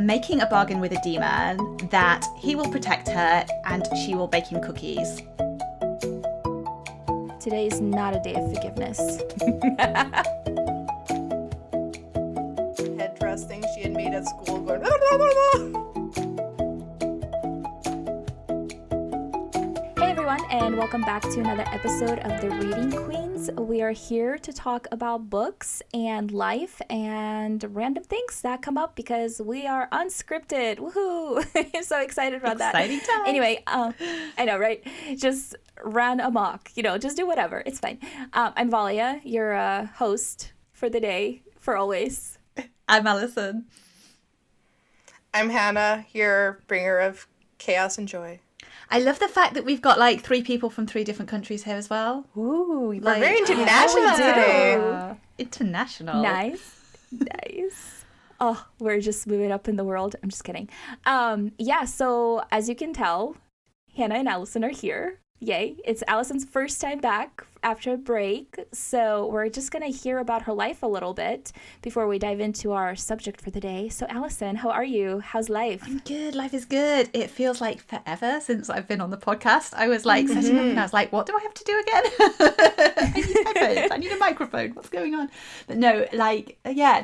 making a bargain with a demon that he will protect her and she will bake him cookies. Today is not a day of forgiveness. Headdress thing she had made at school going blah, blah, blah, blah. Hey everyone, and welcome back to another episode of The Reading Queens. We are here to talk about books and life and random things that come up because we are unscripted. Woohoo! I'm so excited about that. Exciting time. Anyway, I know, right? Just ran amok. Just do whatever. It's fine. I'm Valia, your host for the day, for always. I'm Alison. I'm Hanna, your bringer of chaos and joy. I love the fact that we've got like 3 people from 3 different countries here as well. Ooh, we're very international today. International. Nice. Oh, we're just moving up in the world. I'm just kidding. So as you can tell, Hanna and Alison are here. Yay. It's Alison's first time back after a break. So we're just going to hear about her life a little bit before we dive into our subject for the day. So Alison, how are you? How's life? I'm good. Life is good. It feels like forever since I've been on the podcast. I was like setting up and I was like, what do I have to do again? I need headphones. I need a microphone. What's going on? But no,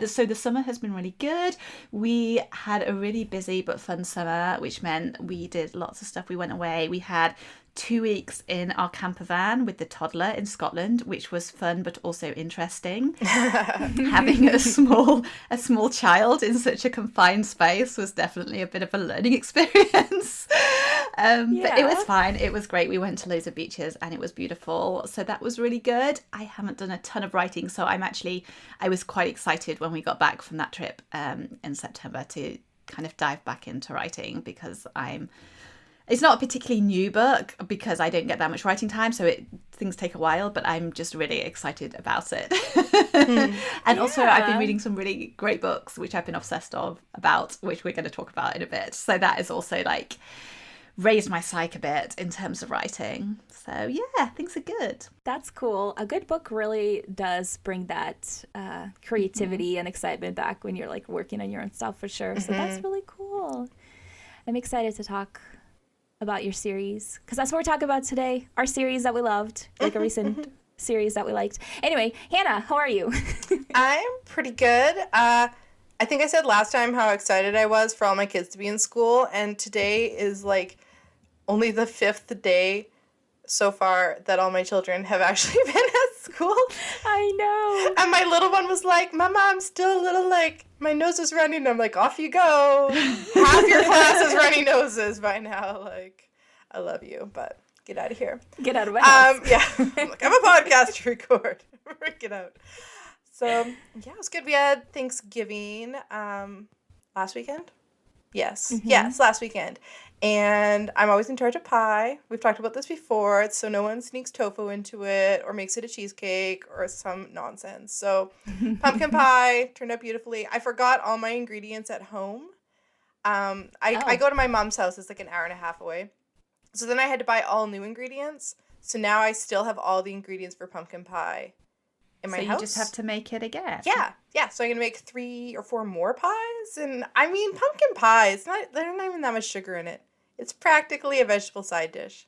so the summer has been really good. We had a really busy but fun summer, which meant we did lots of stuff. We went away. We had 2 weeks in our camper van with the toddler in Scotland, which was fun but also interesting. Having a small child in such a confined space was definitely a bit of a learning experience. But it was fine. It was great. We went to loads of beaches and it was beautiful. So that was really good. I haven't done a ton of writing, so I was quite excited when we got back from that trip in September to kind of dive back into writing because it's not a particularly new book because I don't get that much writing time, so things take a while, but I'm just really excited about it. And also I've been reading some really great books, which I've been obsessed about, which we're going to talk about in a bit. So that has also raised my psyche a bit in terms of writing. So yeah, things are good. That's cool. A good book really does bring that creativity and excitement back when you're working on your own stuff for sure. So that's really cool. I'm excited to talk about your series because that's what we're talking about today, our series that we loved, a recent series that we liked. Anyway, Hanna, how are you? I'm pretty good. I think I said last time how excited I was for all my kids to be in school, and today is only the 5th day so far that all my children have actually been at school. I know. And my little one was like, Mama, I'm still a little my nose is running. I'm like, off you go. Half your class is runny noses by now. I love you, but get out of here. Get out of my house. Yeah. I'm like, I have a podcast to record. Get out. So, yeah, it was good. We had Thanksgiving last weekend. Yes. Yes, last weekend. And I'm always in charge of pie. We've talked about this before, so no one sneaks tofu into it or makes it a cheesecake or some nonsense. So pumpkin pie turned out beautifully. I forgot all my ingredients at home. I go to my mom's house. It's an hour and a half away. So then I had to buy all new ingredients. So now I still have all the ingredients for pumpkin pie in my house. So you just have to make it again. Yeah. So I'm going to make 3 or 4 more pies. And I mean, pumpkin pie, there's not even that much sugar in it. It's practically a vegetable side dish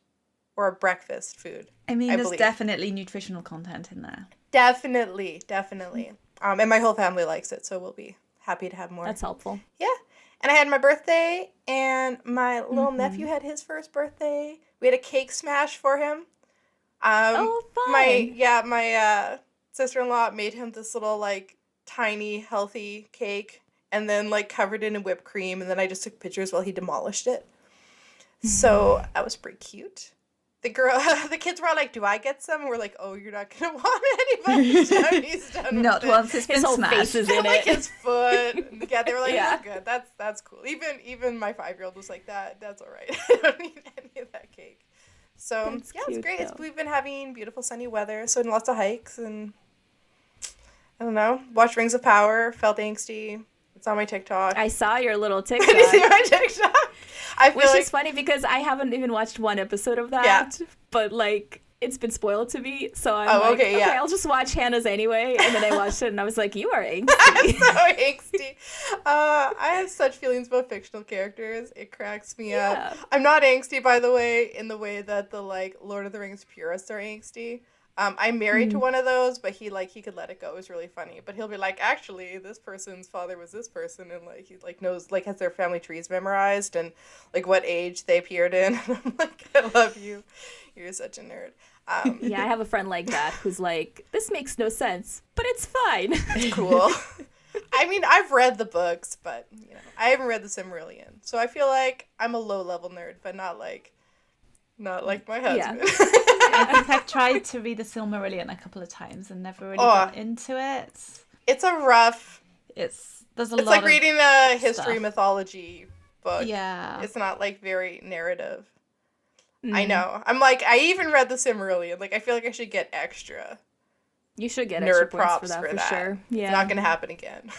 or a breakfast food. I mean, there's definitely nutritional content in there. Definitely. And my whole family likes it, so we'll be happy to have more. That's helpful. Yeah. And I had my birthday, and my little nephew had his first birthday. We had a cake smash for him. Fun. My sister-in-law made him this little, tiny, healthy cake, and then, covered it in whipped cream, and then I just took pictures while he demolished it. So that was pretty cute. The kids were all like, do I get some? And we're like, oh, you're not going to want it anymore. He's done Not with once it's been his whole smashed. face is in it. His foot. Yeah, they were like, yeah. You're good. That's cool. Even my 5-year-old was like, that's all right. I don't need any of that cake. So, That's it's cute, great. though. We've been having beautiful sunny weather, so lots of hikes, and I don't know, watched Rings of Power, felt angsty. It's on my TikTok. I saw your little TikTok. Did you see my TikTok? Which is funny because I haven't even watched one episode of that. Yeah. But it's been spoiled to me. So I'm okay, I'll just watch Hannah's anyway. And then I watched it and I was like, you are angsty. I'm so angsty. I have such feelings about fictional characters. It cracks me up. I'm not angsty, by the way, in the way that the like Lord of the Rings purists are angsty. I'm married to one of those, but he could let it go. It was really funny. But he'll be like, actually, this person's father was this person, and like he like knows like has their family trees memorized and like what age they appeared in. And I'm like, I love you. You're such a nerd. Yeah, I have a friend like that who's like, this makes no sense, but it's fine. It's cool. I mean, I've read the books, but you know, I haven't read the Silmarillion, so I feel like I'm a low level nerd, but not like my husband. Yeah. I think I've tried to read the Silmarillion a couple of times and never really got into it. It's a rough. There's a lot. It's like reading a history stuff. Mythology book. Yeah. It's not like very narrative. I know. I'm like, I even read the Silmarillion. Like, I feel like I should get extra. You should get nerd extra points props for that for sure. Yeah. It's not gonna happen again.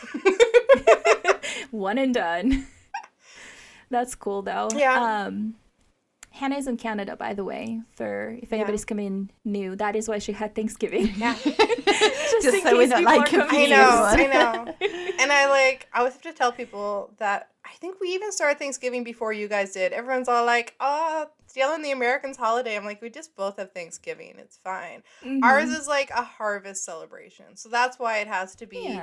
One and done. That's cool though. Yeah. Hannah's in Canada, by the way, for if anybody's coming new. That is why she had Thanksgiving. Yeah. Just in so we're case not people like are confused. I know. And I always have to tell people that I think we even started Thanksgiving before you guys did. Everyone's all like, oh, stealing the Americans' holiday. I'm like, we just both have Thanksgiving. It's fine. Mm-hmm. Ours is like a harvest celebration. So that's why it has to be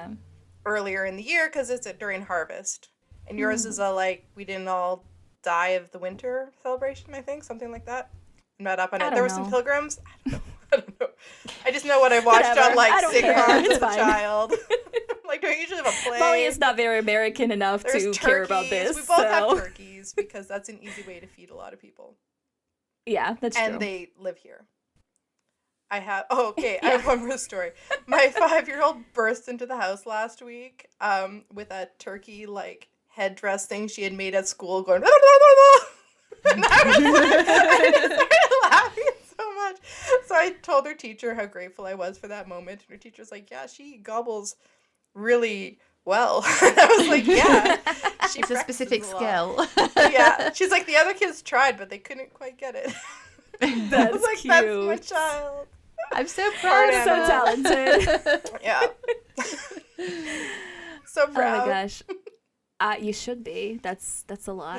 earlier in the year, because it's during harvest. And yours is a like, we didn't all die of the winter celebration, I think, something like that. I'm not up on it. There were some pilgrims. I don't know. I just know what I watched on like sitcoms as a child. Like, do I usually have a play? Valia is not very American enough to care about this. We both have turkeys because that's an easy way to feed a lot of people. Yeah, that's true. And they live here. I have I have one more story. My 5-year-old burst into the house last week with a turkey like headdress thing she had made at school going and I started laughing so much. So I told her teacher how grateful I was for that moment, and her teacher's like, yeah, she gobbles really well. And I was like, yeah, it's a specific skill. Yeah, she's like, the other kids tried, but they couldn't quite get it. That's I was like, cute. that's my child. I'm so proud. So talented. Yeah. So proud. Oh my gosh. You should be. That's a lot.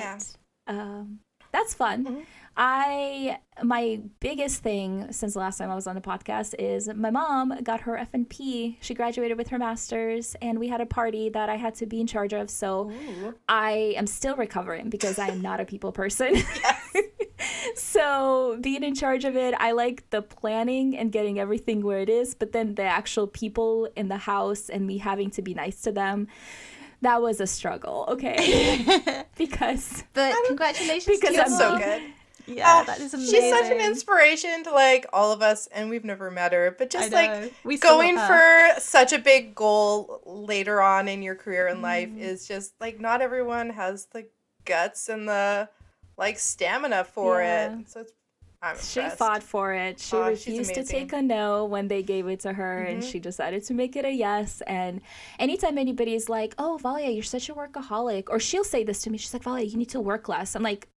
Yeah. That's fun. Mm-hmm. My biggest thing since the last time I was on the podcast is my mom got her F&P. She graduated with her master's, and we had a party that I had to be in charge of. So I am still recovering because I am not a people person. So being in charge of it, I like the planning and getting everything where it is, but then the actual people in the house and me having to be nice to them, that was a struggle, okay? But congratulations because to your I'm mom. so good. Yeah, that is amazing. She's such an inspiration to like all of us, and we've never met her, but just like going for such a big goal later on in your career in life is just like not everyone has the guts and the like stamina for it. So I'm impressed. She fought for it. She refused to take a no when they gave it to her, and she decided to make it a yes. And anytime anybody's like, oh, Valia, you're such a workaholic, or she'll say this to me, she's like, Valia, you need to work less. I'm like,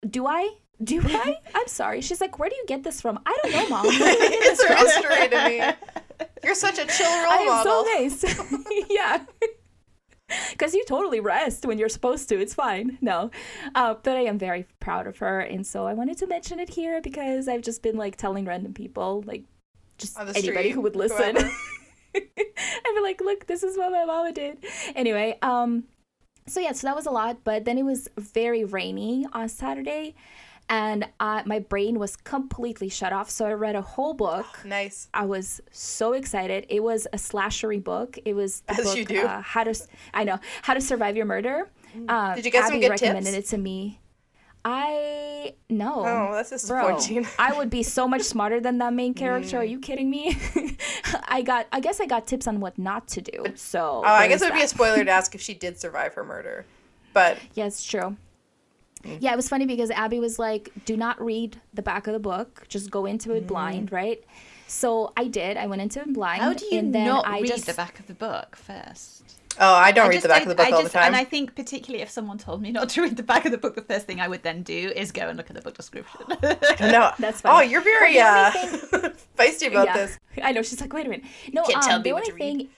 do I? I'm sorry. She's like, where do you get this from? I don't know, Mom. It's a mystery to me. You're such a chill role model. I am so nice. Yeah. Because you totally rest when you're supposed to. It's fine. No. But I am very proud of her. And so I wanted to mention it here because I've just been like telling random people, like just anybody who would listen. I'd be like, look, this is what my mama did. Anyway, so that was a lot. But then it was very rainy on Saturday. And my brain was completely shut off. So I read a whole book. Nice. I was so excited. It was a slashery book. It was the book, you do. How to Survive Your Murder. Did you get Abby some good recommended tips? it to me. No. Oh, that's disappointing. Bro, I would be so much smarter than that main character. Are you kidding me? I guess I got tips on what not to do. So I guess it would be a spoiler to ask if she did survive her murder. But yeah, it's true. Yeah, it was funny because Abby was like, do not read the back of the book. Just go into it blind, right? So I did. I went into it blind. How do you not read the back of the book first? Oh, I don't read the back of the book all the time. And I think particularly if someone told me not to read the back of the book, the first thing I would then do is go and look at the book description. No, that's fine. Oh, you're very feisty about this. I know. She's like, wait a minute. No, Can't tell me the what only to read. thing.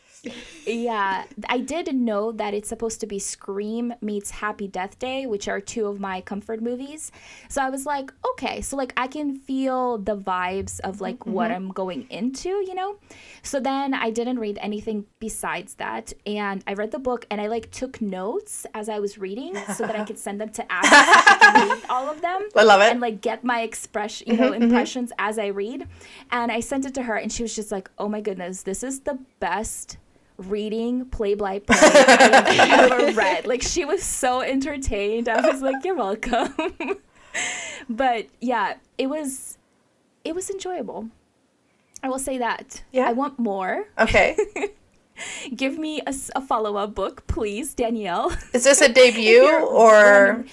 Yeah, I did know that it's supposed to be Scream meets Happy Death Day, which are two of my comfort movies. So I was like, okay, so like I can feel the vibes of like what I'm going into, you know? So then I didn't read anything besides that. And I read the book and I like took notes as I was reading so that I could send them to Abby so I can read all of them. I love it. And like get my expression, impressions as I read. And I sent it to her and she was just like, oh my goodness, this is the best reading play-by-play I've ever read. Like, she was so entertained. I was like, you're welcome. But yeah, it was enjoyable. I will say that. Yeah. I want more. Okay. Give me a follow-up book, please, Danielle. Is this a debut or?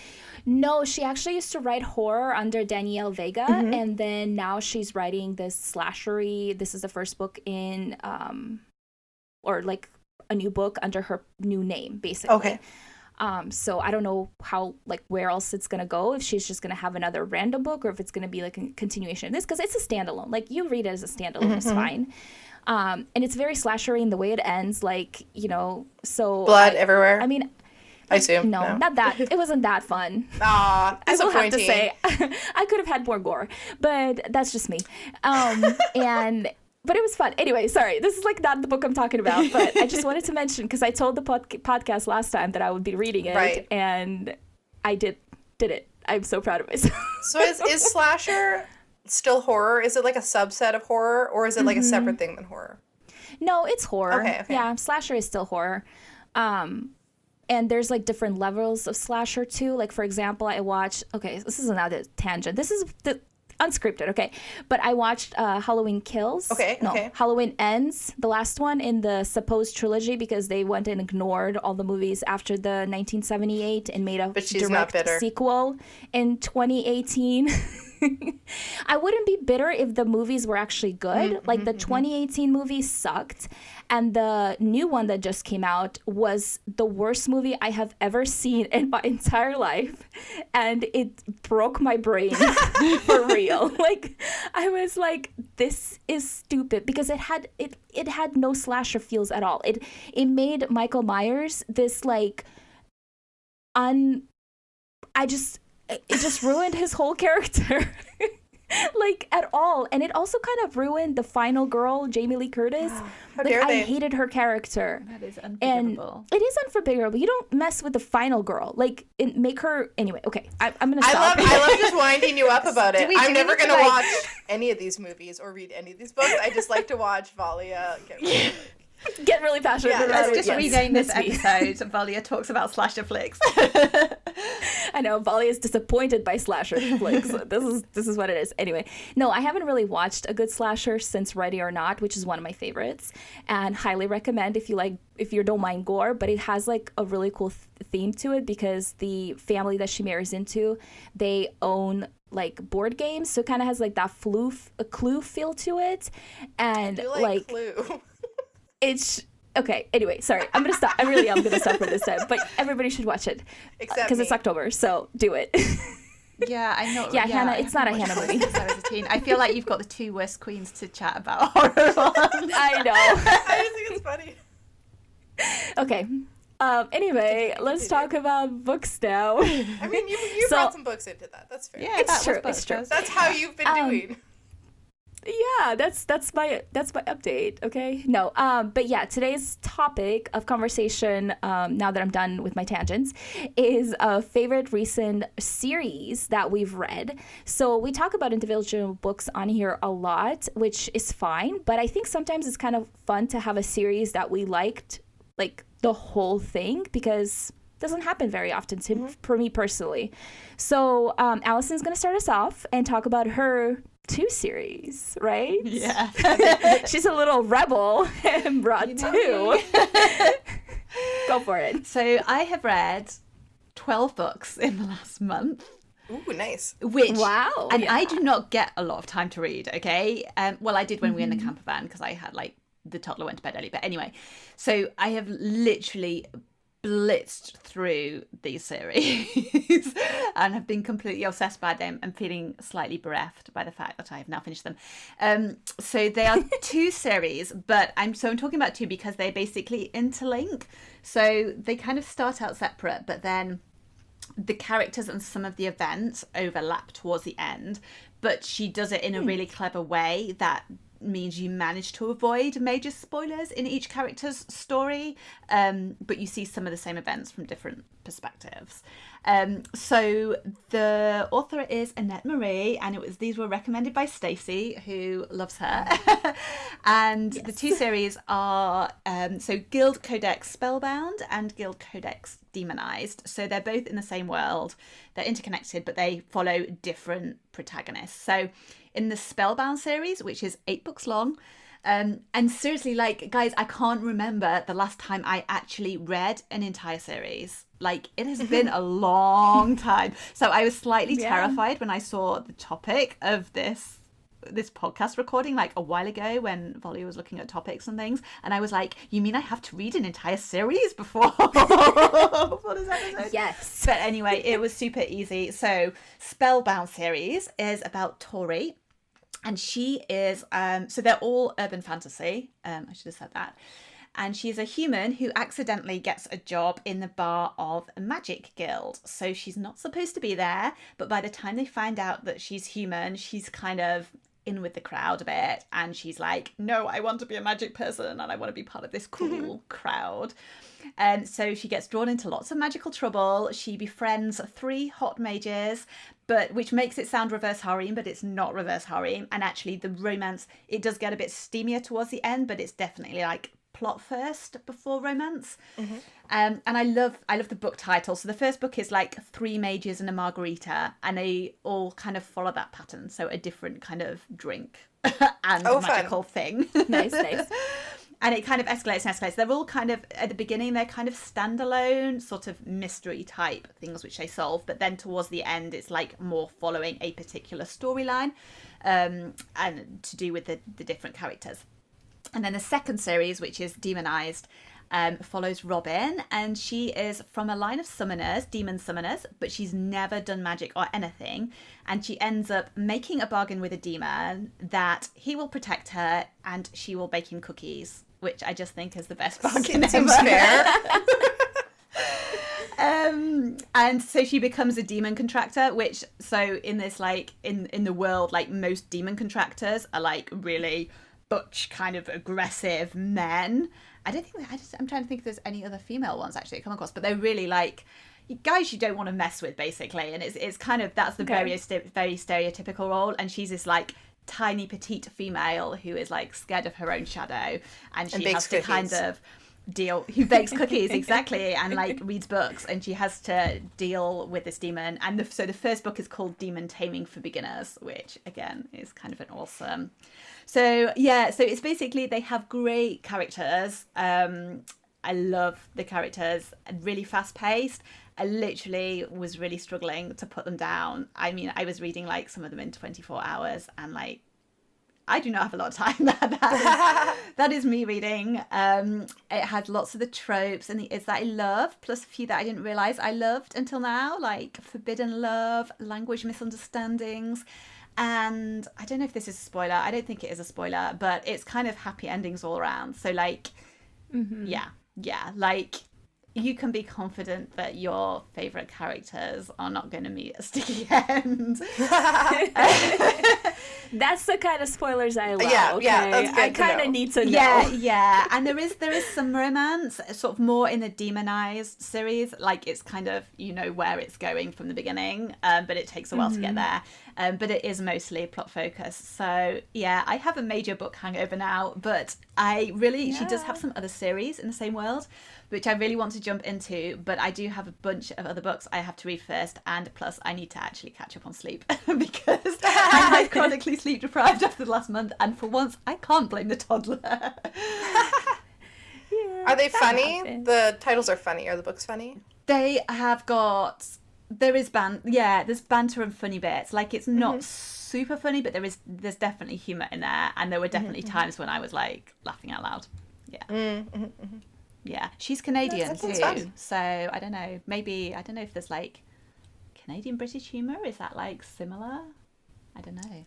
No, she actually used to write horror under Danielle Vega, and then now she's writing this slashery. This is the first book in or like a new book under her new name, basically. Okay. So I don't know how, like, where else it's going to go, if she's just going to have another random book or if it's going to be like a continuation of this, because it's a standalone. Like, you read it as a standalone, it's fine. And it's very slashery in the way it ends, like, you know, so. Blood everywhere? I mean, I assume. no, not that. It wasn't that fun. Aw, I will have to disappointing. say, I could have had more gore, but that's just me. But it was fun. Anyway, sorry. This is like not the book I'm talking about, but I just wanted to mention because I told the podcast last time that I would be reading it, and I did it. I'm so proud of myself. So is slasher still horror? Is it like a subset of horror, or is it like a separate thing than horror? No, it's horror. Okay. Yeah, slasher is still horror. And there's like different levels of slasher too. Like, for example, I watched, okay, this is another tangent. This is the unscripted, okay. But I watched Halloween Kills. Okay. Halloween Ends, the last one in the supposed trilogy, because they went and ignored all the movies after the 1978 and made a direct sequel in 2018. I wouldn't be bitter if the movies were actually good. Like, the 2018 movie sucked, and the new one that just came out was the worst movie I have ever seen in my entire life, and it broke my brain for real. Like, I was like, this is stupid, because it had no slasher feels at all. It made Michael Myers this like it just ruined his whole character. Like, at all. And it also kind of ruined the final girl, Jamie Lee Curtis. How dare they? I hated her character. That is unforgivable. And it is unforgivable. You don't mess with the final girl. Like, make her... Anyway, okay. I'm going to stop. I love just winding you up about it. I'm never going to like... watch any of these movies or read any of these books. I just like to watch Valia get really passionate about it. Let's just rename this episode. Valia talks about slasher flicks. I know Valia is disappointed by slasher flicks. This is what it is. Anyway, no, I haven't really watched a good slasher since Ready or Not, which is one of my favorites, and highly recommend if you don't mind gore. But it has like a really cool theme to it, because the family that she marries into, they own like board games, so it kind of has like that a Clue feel to it, and I do like Clue. It's okay. Anyway, sorry. I'm gonna stop. I really am gonna stop for this time. But everybody should watch it because it's October. So do it. Yeah, I know. Yeah, Hannah. It's not a Hannah movie. Since I was a teen. I feel like you've got the two worst queens to chat about horror on. I know. I just think it's funny. Okay. Anyway, let's talk about books now. I mean, you brought some books into that. That's fair. Yeah, it's true. It's true. That's how you've been doing. Yeah, that's my update. Okay. No. But yeah, today's topic of conversation, now that I'm done with my tangents, is a favorite recent series that we've read. So we talk about individual books on here a lot, which is fine. But I think sometimes it's kind of fun to have a series that we liked, like the whole thing, because it doesn't happen very often for me personally. So Allison's going to start us off and talk about her 2 series, right? Yeah. She's a little rebel and brought 2. Go for it. So I have read 12 books in the last month. Ooh, nice. Wow. And I do not get a lot of time to read, okay? Well, I did when we were in the camper van, because I had like the toddler went to bed early. But anyway, so I have literally blitzed through these series and have been completely obsessed by them and feeling slightly bereft by the fact that I have now finished them. So they are two series, but I'm talking about two because they basically interlink. So they kind of start out separate, but then the characters and some of the events overlap towards the end, but she does it in a really clever way that means you manage to avoid major spoilers in each character's story, but you see some of the same events from different perspectives. So the author is Annette Marie, and these were recommended by Stacey, who loves her. And the two series are so Guild Codex Spellbound and Guild Codex Demonized. So they're both in the same world. They're interconnected, but they follow different protagonists. So in the Spellbound series, which is 8 books long, and seriously, like, guys, I can't remember the last time I actually read an entire series. Like, it has been a long time. So I was slightly terrified when I saw the topic of this podcast recording like a while ago when Valia was looking at topics and things, and I was like, you mean I have to read an entire series before this episode? Yes. But anyway, it was super easy. So Spellbound series is about Tori, and she is so they're all urban fantasy. I should have said that. And she's a human who accidentally gets a job in the bar of a magic guild. So she's not supposed to be there, but by the time they find out that she's human, she's kind of in with the crowd a bit. And she's like, no, I want to be a magic person and I want to be part of this cool crowd. And so she gets drawn into lots of magical trouble. She befriends 3 hot mages, which makes it sound reverse harem, but it's not reverse harem. And actually the romance, it does get a bit steamier towards the end, but it's definitely like plot first before romance. And I love the book title. So the first book is like 3 mages and a margarita, and they all kind of follow that pattern. So a different kind of drink and magical thing. Nice. And it kind of escalates and escalates. They're all kind of, at the beginning, they're kind of standalone sort of mystery type things which they solve. But then towards the end, it's like more following a particular storyline and to do with the different characters. And then the second series, which is Demonized, follows Robin, and she is from a line of summoners, demon summoners, but she's never done magic or anything. And she ends up making a bargain with a demon that he will protect her and she will bake him cookies, which I just think is the best bargain ever. Seems fair. And so she becomes a demon contractor, which, so in this, like, in the world, like, most demon contractors are like really butch, kind of aggressive men. I'm trying to think if there's any other female ones actually I come across, but they're really like guys you don't want to mess with, basically. And it's kind of, that's the very stereotypical role. And she's this like tiny petite female who is like scared of her own shadow, and she has to kind of who bakes cookies, exactly, and like reads books, and she has to deal with this demon. And so the first book is called Demon Taming for Beginners, which again is kind of an awesome. So yeah, so it's basically, they have great characters. I love the characters, really fast paced. I literally was really struggling to put them down. I mean, I was reading like some of them in 24 hours, and like, I do not have a lot of time. That is me reading. It has lots of the tropes and the is that I love, plus a few that I didn't realise I loved until now, like forbidden love, language misunderstandings, and I don't know if this is a spoiler. I don't think it is a spoiler, but it's kind of happy endings all around. So like, yeah, like, you can be confident that your favourite characters are not going to meet a sticky end. That's the kind of spoilers I love. Yeah, that's good. I kind of need to know. Yeah, and there is some romance, sort of more in the Demonized series. Like, it's kind of, you know where it's going from the beginning, but it takes a while to get there. But it is mostly plot focused. So yeah, I have a major book hangover now, but she does have some other series in the same world, which I really want to jump into, but I do have a bunch of other books I have to read first, and plus I need to actually catch up on sleep because I'm like chronically sleep deprived after the last month, and for once I can't blame the toddler. Are they funny? The titles are funny. Are the books funny? They have got There is there's banter and funny bits. Like, it's not super funny, but there's definitely humor in there, and there were definitely times when I was like laughing out loud. Yeah. Yeah, she's Canadian too, fun. so I don't know. Maybe I don't know if there's like Canadian British humor. Is that like similar? I don't know.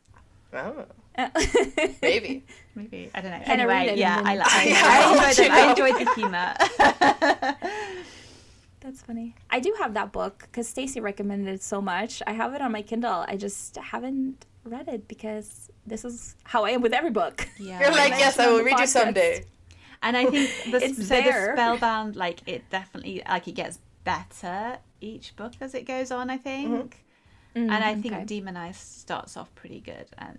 Oh. Maybe I don't know. Can I read Anyway, it yeah, and I then- enjoyed them. I enjoyed the humor. That's funny. I do have that book because Stacy recommended it so much. I have it on my Kindle. I just haven't read it because this is how I am with every book. Yeah, you're like, yes, I will read you Podcast. someday. and I think It's the there. Spellbound, like, it definitely, like, it gets better each book as it goes on, I think. And I think okay. Demonized starts off pretty good, and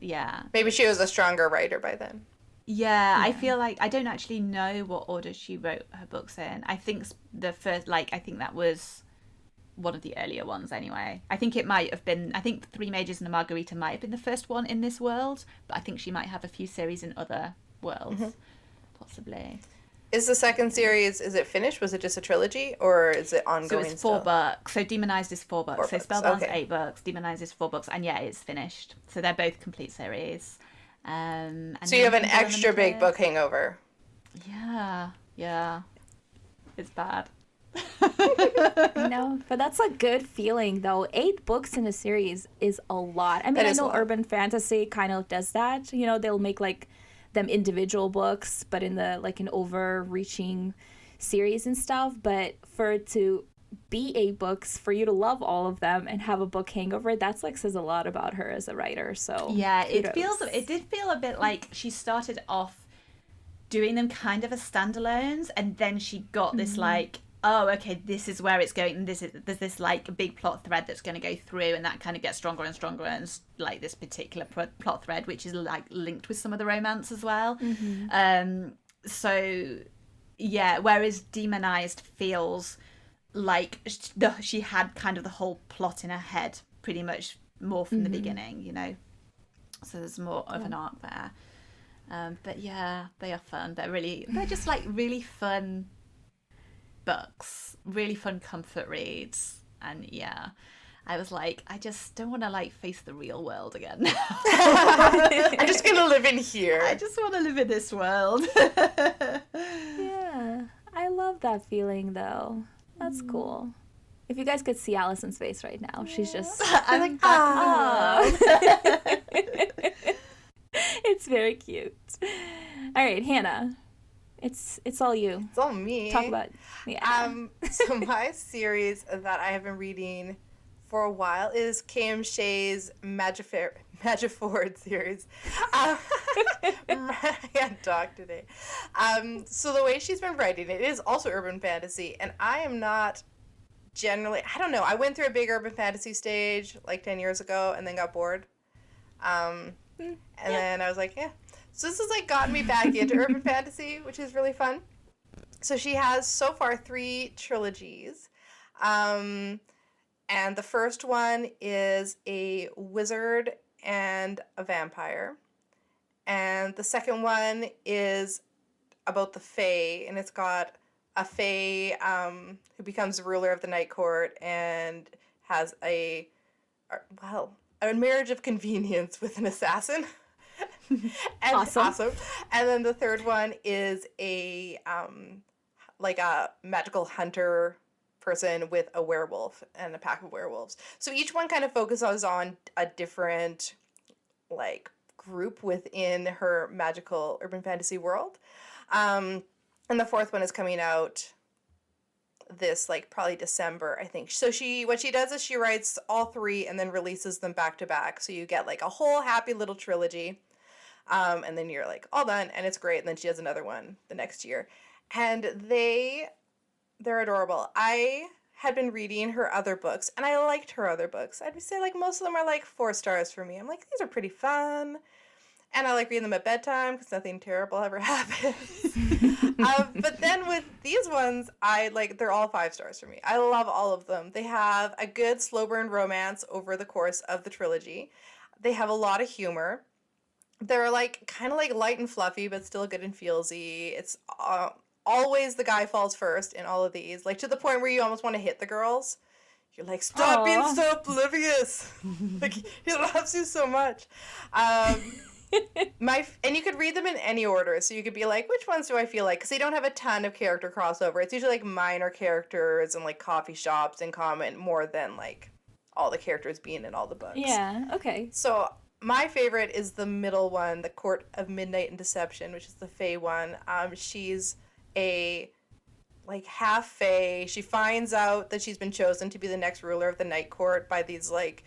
Maybe she was a stronger writer by then. Yeah, I feel like I don't actually know what order she wrote her books in. I think the first, I think that was one of the earlier ones anyway. I think it might have been, I think Three Mages and a Margarita might have been the first one in this world, but I think she might have a few series in other worlds, possibly. Is the second series, is it finished? Was it just a trilogy, or is it So ongoing it's 4 still? books. So Demonized is 4 books. 4 So books, Spellbound's okay. 8 books. Demonized is 4 books, and yeah, it's finished. So they're both complete series. And So you have an Kindle extra big Unlimited. book hangover. Yeah. It's bad. I know, but that's a good feeling though. 8 books in a series is a lot. I mean, That I is a know lot. urban fantasy kind of does that. You know, they'll make like them individual books, but in the like an overreaching series and stuff. But for it to be 8 books, for you to love all of them and have a book hangover, that's like says a lot about her as a writer. So Yeah, it kudos. did feel a bit like she started off doing them kind of as standalones, and then she got this like, oh, okay, this is where it's going, and there's this like big plot thread that's going to go through, and that kind of gets stronger and stronger, and like this particular plot thread which is like linked with some of the romance as well. So yeah, whereas Demonized feels like she had kind of the whole plot in her head pretty much more from the beginning, you know, so there's more of an arc there. But yeah, they are fun. They're just like really fun books, really fun comfort reads. And yeah, I was like, I just don't want to like face the real world again. I'm just gonna live in here. I just want to live in this world. Yeah, I love that feeling though. That's cool. If you guys could see Allison's face right now, she's just I'm like, ah. it's very cute. All right, Hannah, it's all you. It's all me. Talk about So my series that I have been reading for a while is K.M. Shea's Magiford series. I can't talk today. So the way she's been writing it is also urban fantasy, and I am not generally, I don't know, I went through a big urban fantasy stage like 10 years ago and then got bored. Then I was like, yeah. So this has like gotten me back into urban fantasy, which is really fun. So she has so far 3 trilogies. And the first one is a wizard and a vampire. And the second one is about the Fae, and it's got a Fae who becomes the ruler of the Night Court and has a marriage of convenience with an assassin. And awesome. And then the third one is a like a magical hunter person with a werewolf and a pack of werewolves. So each one kind of focuses on a different like group within her magical urban fantasy world. And the fourth one is coming out this like probably December, I think. So what she does is she writes all 3 and then releases them back to back. So you get like a whole happy little trilogy. And then you're like all done, and it's great. And then she does another one the next year. And they're adorable. I had been reading her other books, and I liked her other books. I'd say like most of them are like 4 stars for me. I'm like, these are pretty fun. And I like reading them at bedtime because nothing terrible ever happens. But then with these ones, they're all 5 stars for me. I love all of them. They have a good slow burn romance over the course of the trilogy. They have a lot of humor. They're like kind of like light and fluffy, but still good and feelsy. It's always the guy falls first in all of these, like to the point where you almost want to hit the girls. You're like, stop being so oblivious. Like, he loves you so much. And you could read them in any order, so you could be like, which ones do I feel like? Because they don't have a ton of character crossover. It's usually like minor characters and like coffee shops in common more than like all the characters being in all the books. Yeah, okay. So my favorite is the middle one, the Court of Midnight and Deception, which is the Fae one. She's a like half Fae. She finds out that she's been chosen to be the next ruler of the Night Court by these like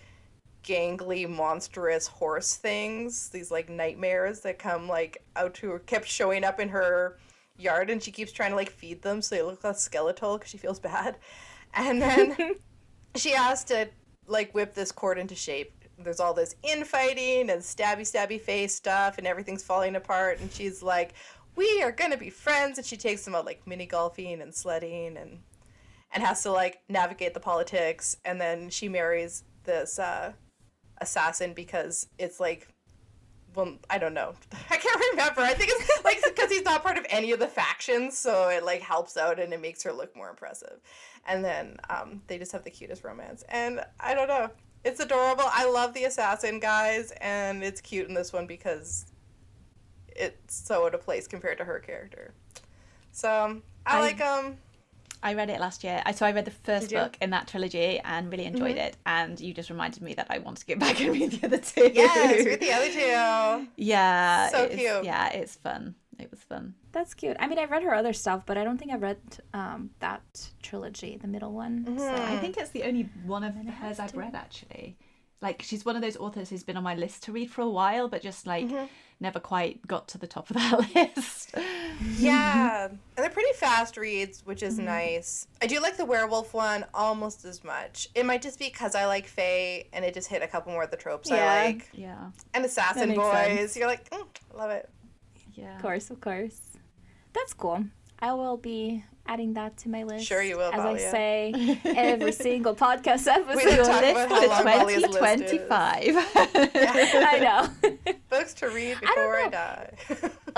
gangly, monstrous horse things, these like nightmares that come like out to her, kept showing up in her yard, and she keeps trying to like feed them so they look less skeletal because she feels bad. And then she has to like whip this court into shape. There's all this infighting and stabby face stuff, and everything's falling apart, and she's like, we are gonna be friends, and she takes them out like mini golfing and sledding and has to like navigate the politics. And then she marries this assassin because it's like, well, I don't know, I can't remember. I think it's like because he's not part of any of the factions, so it like helps out and it makes her look more impressive. And then they just have the cutest romance, and I don't know, it's adorable. I love the assassin guys, and it's cute in this one because it's so out of place compared to her character. So I like I read it last year. So I read the first Did you? book in that trilogy and really enjoyed it. And you just reminded me that I want to get back and read the other two. Yes, read the other two. Yeah. So cute. Yeah, it's fun. It was fun. That's cute. I mean, I've read her other stuff, but I don't think I've read that trilogy, the middle one. So. I think it's the only one of hers I've read, actually. Like, she's one of those authors who's been on my list to read for a while, but just, like, never quite got to the top of that list. Yeah. And they're pretty fast reads, which is nice. I do like the werewolf one almost as much. It might just be because I like Fae, and it just hit a couple more of the tropes I like. Yeah. And Assassin That makes Boys. sense. You're like, I love it. Yeah. Of course. That's cool. I will be adding that to my list. Sure you will, As I Valia. say every single podcast episode. We don't talk about how long Valia's list is. 2025. I know. Books to read before I die.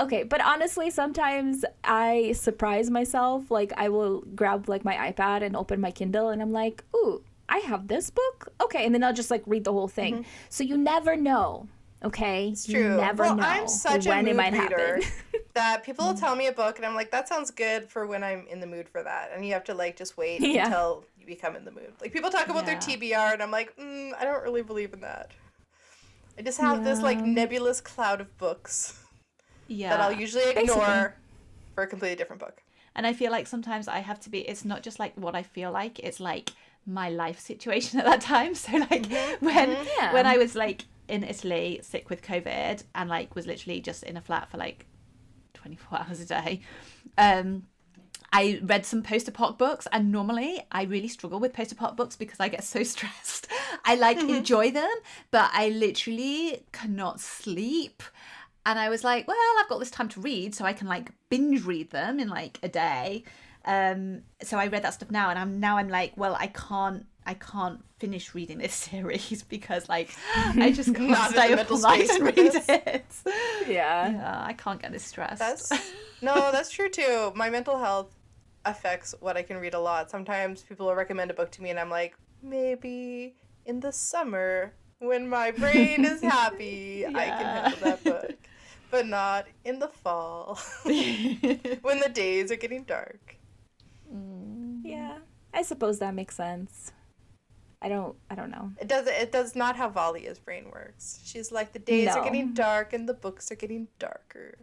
Okay, but honestly, sometimes I surprise myself. Like, I will grab, like, my iPad and open my Kindle, and I'm like, ooh, I have this book? Okay, and then I'll just, like, read the whole thing. So you never know, okay? It's true. You never know I'm such a when mood it might reader happen. that people will tell me a book, and I'm like, that sounds good for when I'm in the mood for that. And you have to, like, just wait Yeah. until you become in the mood. Like, people talk about their Yeah. TBR, and I'm like, I don't really believe in that. I just have this, like, nebulous cloud of books Yeah. that I'll usually ignore for a completely different book. And I feel like sometimes I have to be, it's not just like what I feel like, it's like my life situation at that time. So like when I was like in Italy sick with COVID and like was literally just in a flat for like 24 hours a day, I read some post-apoc books, and normally I really struggle with post-apoc books because I get so stressed. I like enjoy them, but I literally cannot sleep. And I was like, well, I've got this time to read, so I can like binge read them in like a day. So I read that stuff now, and I'm like, well, I can't finish reading this series because like I just can't stay up all night and read it. Yeah, I can't get this stressed. That's true too. My mental health affects what I can read a lot. Sometimes people will recommend a book to me, and I'm like, maybe in the summer when my brain is happy, I can handle that book. But not in the fall when the days are getting dark. Yeah, I suppose that makes sense. I don't know. It does not how Valia's brain works. She's like, the days are getting dark and the books are getting darker.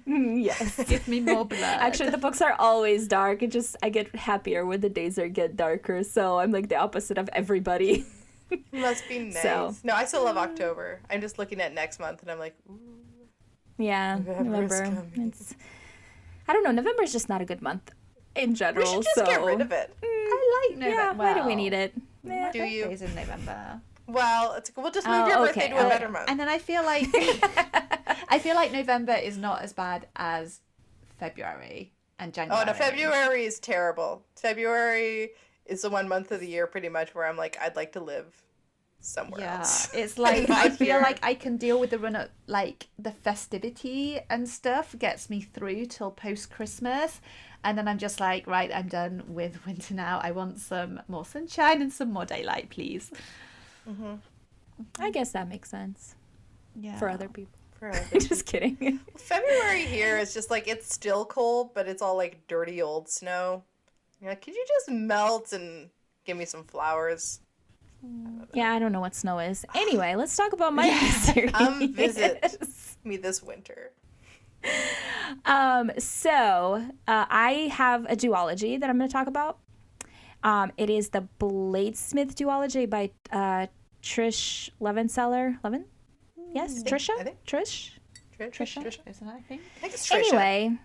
Yes. Give me more blood. Actually, the books are always dark. I get happier when the days get darker. So I'm like the opposite of everybody. Must be nice. So. No, I still love October. I'm just looking at next month and I'm like, ooh. Yeah, November's November. coming. I don't know. November is just not a good month in general. We should just get rid of it. I like November. Yeah, why do we need it? My Do you? birthday's in November. Well, we'll just move your birthday to a better month. And then I feel like November is not as bad as February and January. Oh, no, February is terrible. February is the one month of the year pretty much where I'm like, I'd like to live somewhere Yeah, else. it's like Not I feel here. like I can deal with the run up, like the festivity and stuff gets me through till post Christmas, and then I'm just like, right, I'm done with winter now. I want some more sunshine and some more daylight, please. Mm-hmm. I guess that makes sense Yeah. for other people. For other Just kidding. Well, February here is just like, it's still cold, but it's all like dirty old snow. You're like, could you just melt and give me some flowers? Yeah, I don't know what snow is. Anyway, let's talk about my series. Visit me this winter. So I have a duology that I'm going to talk about. It is the Bladesmith duology by Trish Levenseller. Levin? Yes, Trisha? I think. Trish? Trisha? Isn't it, I think? I think it's Trisha. Anyway,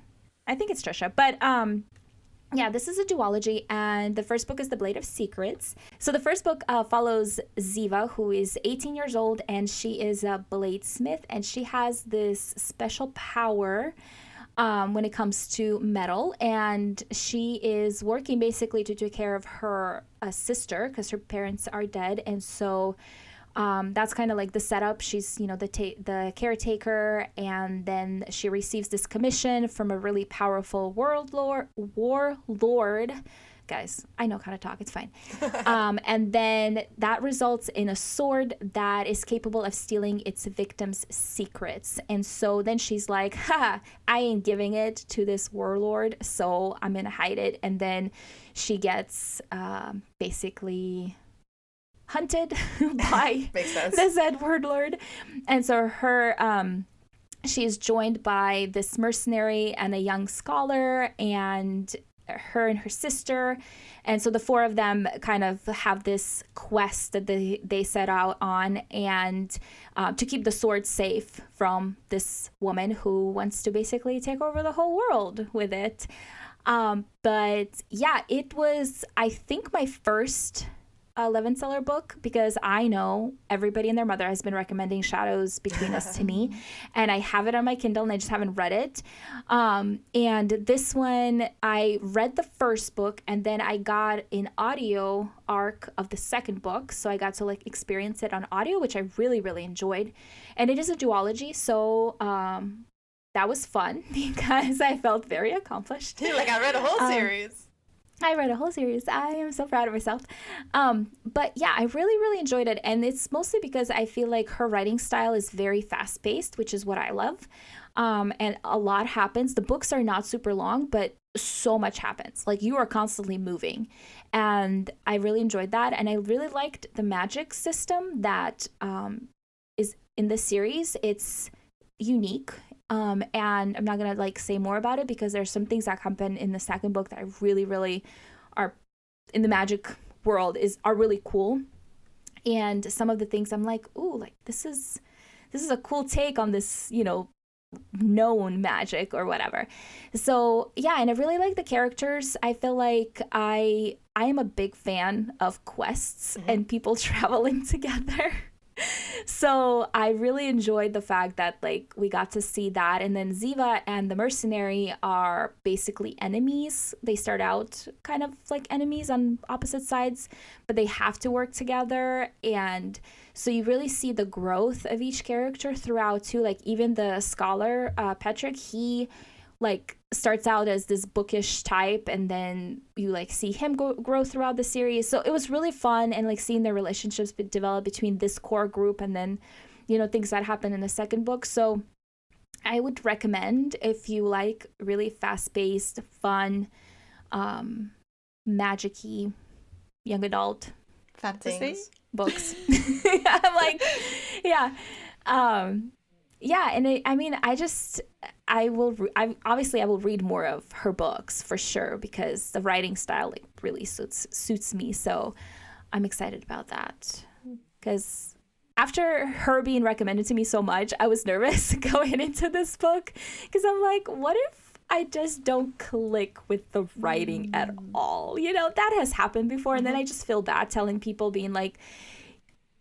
I think it's Trisha. But yeah, this is a duology, and the first book is The Blade of Secrets. So the first book follows Ziva, who is 18 years old, and she is a bladesmith, and she has this special power when it comes to metal, and she is working basically to take care of her sister because her parents are dead, and so that's kind of like the setup. She's, you know, the caretaker, and then she receives this commission from a really powerful warlord. Guys, I know how to talk. It's fine. And then that results in a sword that is capable of stealing its victim's secrets. And so then she's like, ha, I ain't giving it to this warlord, so I'm going to hide it. And then she gets basically hunted by Makes sense. the said warlord. And so she's joined by this mercenary and a young scholar, and her and her sister, and so the four of them kind of have this quest that they set out on, and to keep the sword safe from this woman who wants to basically take over the whole world with it. But yeah, it was, I think, my first Levenseller book, because I know everybody and their mother has been recommending Shadows Between Us to me, and I have it on my Kindle and I just haven't read it. And this one, I read the first book, and then I got an audio arc of the second book, so I got to like experience it on audio, which I really, really enjoyed. And it is a duology, so that was fun because I felt very accomplished. Like, I read a whole series. I read a whole series. I am so proud of myself. But yeah, I really, really enjoyed it. And it's mostly because I feel like her writing style is very fast-paced, which is what I love. And a lot happens. The books are not super long, but so much happens. Like, you are constantly moving. And I really enjoyed that. And I really liked the magic system that is in this series. It's unique. And I'm not gonna like say more about it because there's some things that happen in the second book that I really, really are in the magic world are really cool. And some of the things I'm like, ooh, like this is a cool take on this, you know, known magic or whatever. So yeah, and I really like the characters. I feel like I am a big fan of quests and people traveling together. So I really enjoyed the fact that like we got to see that. And then Ziva and the mercenary are basically enemies. They start out kind of like enemies on opposite sides, but they have to work together. And so you really see the growth of each character throughout too. Like even the scholar, Patrick, he like starts out as this bookish type, and then you like see him grow throughout the series. So it was really fun, and like seeing their relationships develop between this core group and then, you know, things that happen in the second book. So I would recommend, if you like really fast-paced, fun, magic-y, young adult Fantasy Things. books. I'm like, yeah. Yeah, and I will read more of her books for sure, because the writing style like really suits me. So I'm excited about that, because after her being recommended to me so much, I was nervous going into this book, because I'm like, what if I just don't click with the writing at all? You know, that has happened before, and then I just feel bad telling people, being like,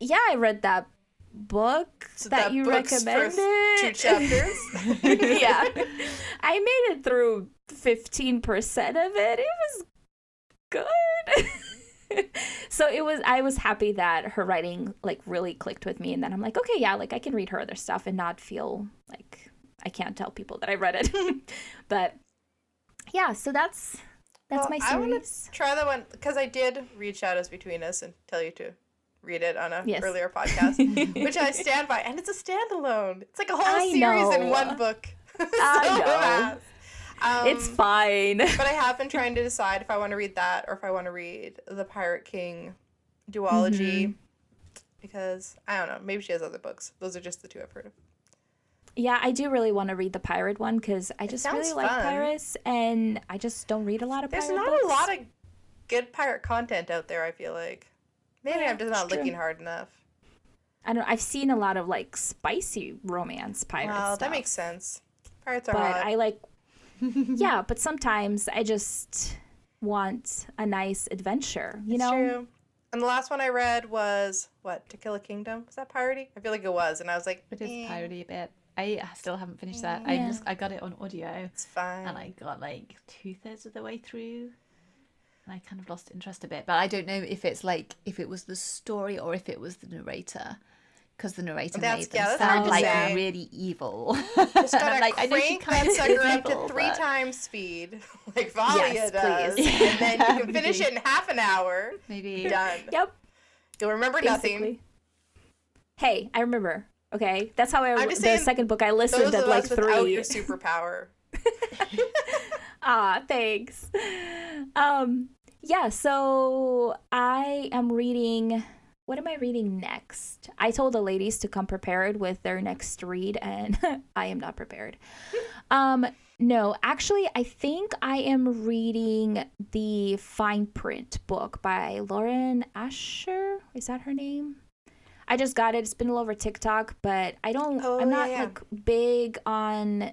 yeah, I read that book So that you book's recommended. first 2 chapters. Yeah, I made it through 15% of it. It was good. So I was happy that her writing like really clicked with me, and then I'm like, okay, yeah, like I can read her other stuff and not feel like I can't tell people that I read it. But yeah, so that's my series. I want to try that one because I did read Shadows Between Us and tell you to read it on a earlier podcast, which I stand by, and it's a standalone. It's like a whole series in one book. I know. It's fine. But I have been trying to decide if I want to read that or if I want to read the Pirate King duology, because I don't know, maybe she has other books. Those are just the two I've heard of. Yeah, I do really want to read the pirate one because I just really like pirates, and I just don't read a lot of pirate books. There's not a lot of good pirate content out there, I feel like. Maybe I'm just not looking hard enough. I don't. I've seen a lot of like spicy romance pirate stuff. That makes sense. Pirates are but hot. I like. Yeah, but sometimes I just want a nice adventure. You know. True. And the last one I read was what? To Kill a Kingdom. Was that piratey? I feel like it was, and I was like, it is piratey a bit. I still haven't finished that. Yeah. I got it on audio. It's fine. And I got like 2/3 of the way through. And I kind of lost interest a bit. But I don't know if it's like, if it was the story or if it was the narrator. Because the narrator made them sound like really evil. Just gotta like, I know she crank kind that of sucker up evil, to 3 but... times speed, like Valia does. Please. And then you can finish it in half an hour. Maybe. Done. Yep. You'll remember nothing. Hey, I remember. Okay, that's how I'm just the saying, second book I listened at like 3. Without your superpower. Thanks. Yeah, so I am reading. What am I reading next? I told the ladies to come prepared with their next read, and I am not prepared. No, actually, I think I am reading the Fine Print book by Lauren Asher. Is that her name? I just got it. It's been all over TikTok, but I'm not like big on.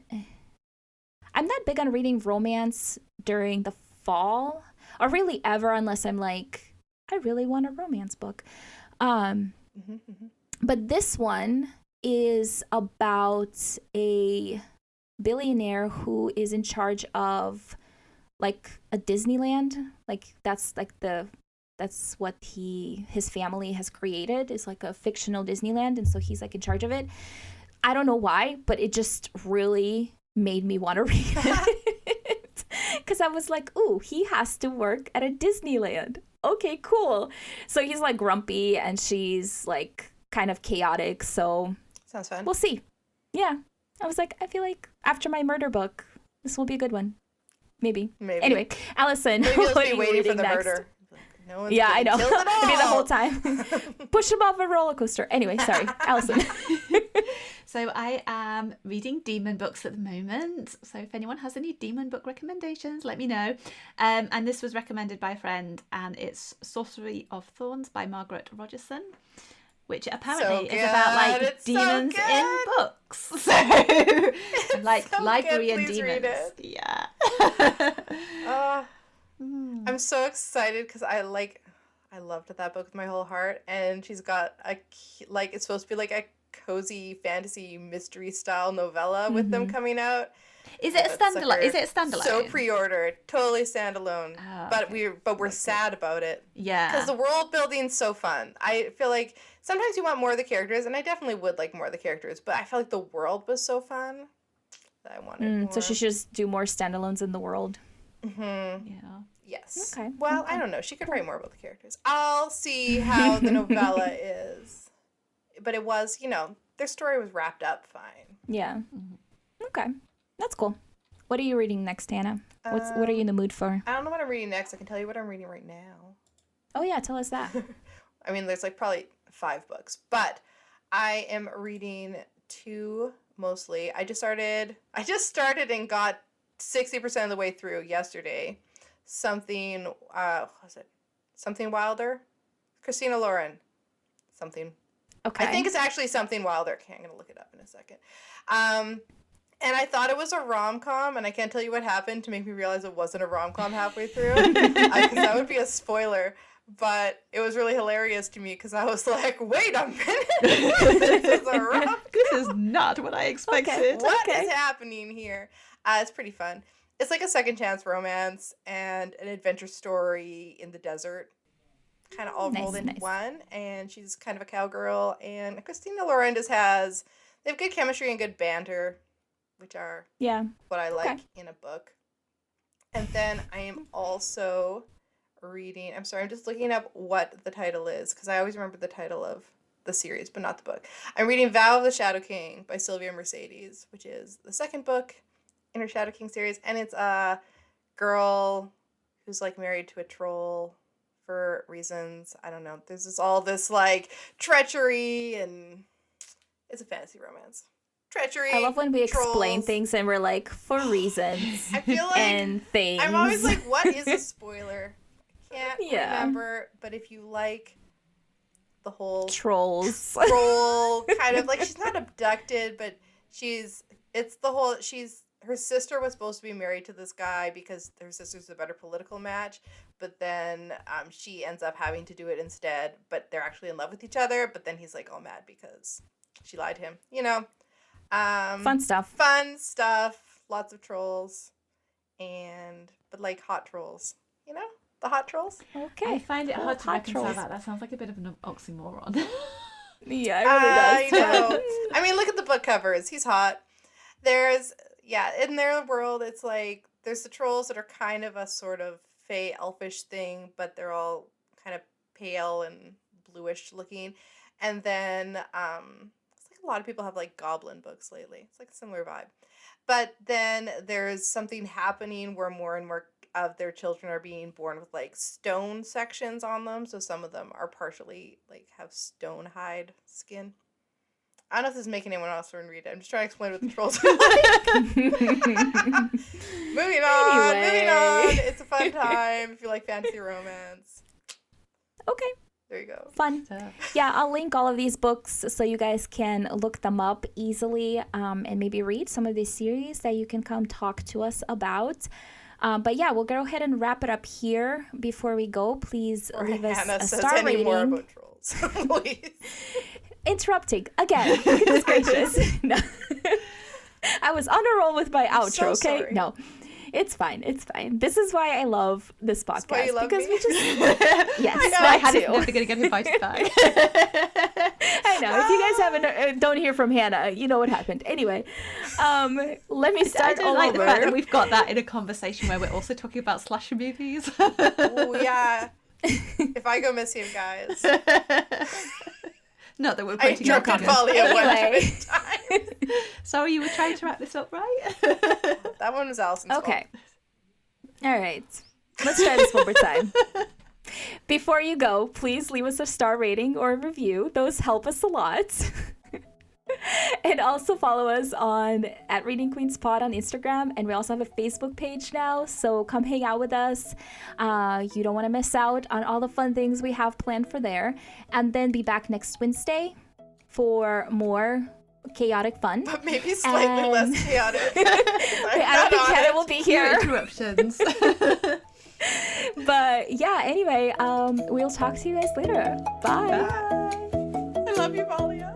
I'm not big on reading romance during the fall, or really ever, unless I'm like, I really want a romance book. But this one is about a billionaire who is in charge of like a Disneyland. Like that's what his family has created, is like a fictional Disneyland, and so he's like in charge of it. I don't know why, but it just really made me want to read it. Because I was like, ooh, he has to work at a Disneyland. Okay, cool. So he's like grumpy and she's like kind of chaotic. So sounds fun. We'll see. Yeah. I was like, I feel like after my murder book, this will be a good one. Maybe. Anyway, Alison, maybe what are you waiting reading for the next? Murder. No one's I know. killed at all. Maybe the whole time. Push him off a roller coaster. Anyway, sorry, Alison. So I am reading demon books at the moment. So if anyone has any demon book recommendations, let me know. And this was recommended by a friend, and it's Sorcery of Thorns by Margaret Rogerson, which apparently is about like it's demons so in books. So I'm like so library and Please demons. read it. Yeah. I'm so excited because I loved that book with my whole heart, and she's got it's supposed to be like a cozy fantasy mystery style novella with them coming out. Is it a standalone? Is it a standalone? So pre-ordered, totally standalone. But we're sad about it. Yeah. Because the world building's so fun. I feel like sometimes you want more of the characters, and I definitely would like more of the characters, but I felt like the world was so fun that I wanted more. So she should just do more standalones in the world. Yeah. Yes. Okay. Well, I don't know. She could write more about the characters. I'll see how the novella is. But it was, their story was wrapped up fine. Yeah. Okay. That's cool. What are you reading next, Hannah? What are you in the mood for? I don't know what I'm reading next. I can tell you what I'm reading right now. Oh, yeah. Tell us that. I mean, there's like probably 5 books. But I am reading 2 mostly. I just started and got 60% of the way through yesterday. Something Wilder? Christina Lauren. Something. Okay. I think it's actually Something Wilder. Okay, I'm going to look it up in a second. And I thought it was a rom-com, and I can't tell you what happened to make me realize it wasn't a rom-com halfway through. Because that would be a spoiler. But it was really hilarious to me because I was like, wait a minute. This is a rom-com. This is not what I expected. Okay. What is happening here? It's pretty fun. It's like a second chance romance and an adventure story in the desert. kind of all rolled into Nice. one. And she's kind of a cowgirl. And Christina Lorenz they have good chemistry and good banter, which are Yeah. what I like Okay. in a book. And then I am also reading, I'm sorry, I'm just looking up what the title is, because I always remember the title of the series, but not the book. I'm reading Vow of the Shadow King by Sylvia Mercedes, which is the second book in her Shadow King series, and it's a girl who's like married to a troll for reasons, I don't know. There's all this like treachery, and it's a fantasy romance. Treachery. I love when we explain trolls. things and we're like, for reasons I feel like and things. I'm always like, what is a spoiler? I can't Yeah. remember, but if you like the whole trolls. troll kind of like, she's not abducted, but her sister was supposed to be married to this guy because her sister's a better political match, but then she ends up having to do it instead, but they're actually in love with each other, but then he's like all mad because she lied to him, Fun stuff. Lots of trolls, but like hot trolls, the hot trolls. Okay. I find it Cool. hard to Hot reconcile trolls. that. That sounds like a bit of an oxymoron. Yeah, it really does. I know. I mean, look at the book covers. He's hot. In their world, it's like there's the trolls that are kind of a sort of fey elfish thing, but they're all kind of pale and bluish looking. And then it's like a lot of people have like goblin books lately. It's like a similar vibe. But then there's something happening where more and more of their children are being born with like stone sections on them. So some of them are partially like have stone hide skin. I don't know if this is making anyone else read it. I'm just trying to explain what the trolls are like. Moving on. It's a fun time if you like fantasy romance. Okay. There you go. Fun. Yeah, I'll link all of these books so you guys can look them up easily and maybe read some of these series that you can come talk to us about. But yeah, we'll go ahead and wrap it up here. Before we go, please leave us Hannah a says star any rating. more about trolls, please. Interrupting again. Goodness gracious. No. I was on a roll with my outro. so Okay, sorry. no. It's fine. It's fine. This is why I love this podcast. why you love because me? we just yes, I know, that Hannah's too. never going to get invited back. I know. If you guys haven't don't hear from Hannah, you know what happened. Anyway, let me I start don't all like over. the fact that we've got that in a conversation where we're also talking about slasher movies. Oh, yeah. If I go missing, guys. Not that we're I pointing out interrupted comments. Valia one Anyway. too many times. Sorry, you were trying to wrap this up, right? That one was Alison's Okay. All right. Let's try this one more time. Before you go, please leave us a star rating or a review. Those help us a lot. And also follow us on @ReadingQueensPod on Instagram. And we also have a Facebook page now. So come hang out with us. You don't want to miss out on all the fun things we have planned for there. And then be back next Wednesday for more chaotic fun. But maybe slightly And- less chaotic. I don't think Hannah will be Few here. interruptions. But yeah, anyway, we'll talk to you guys later. Bye. I love you, Valia.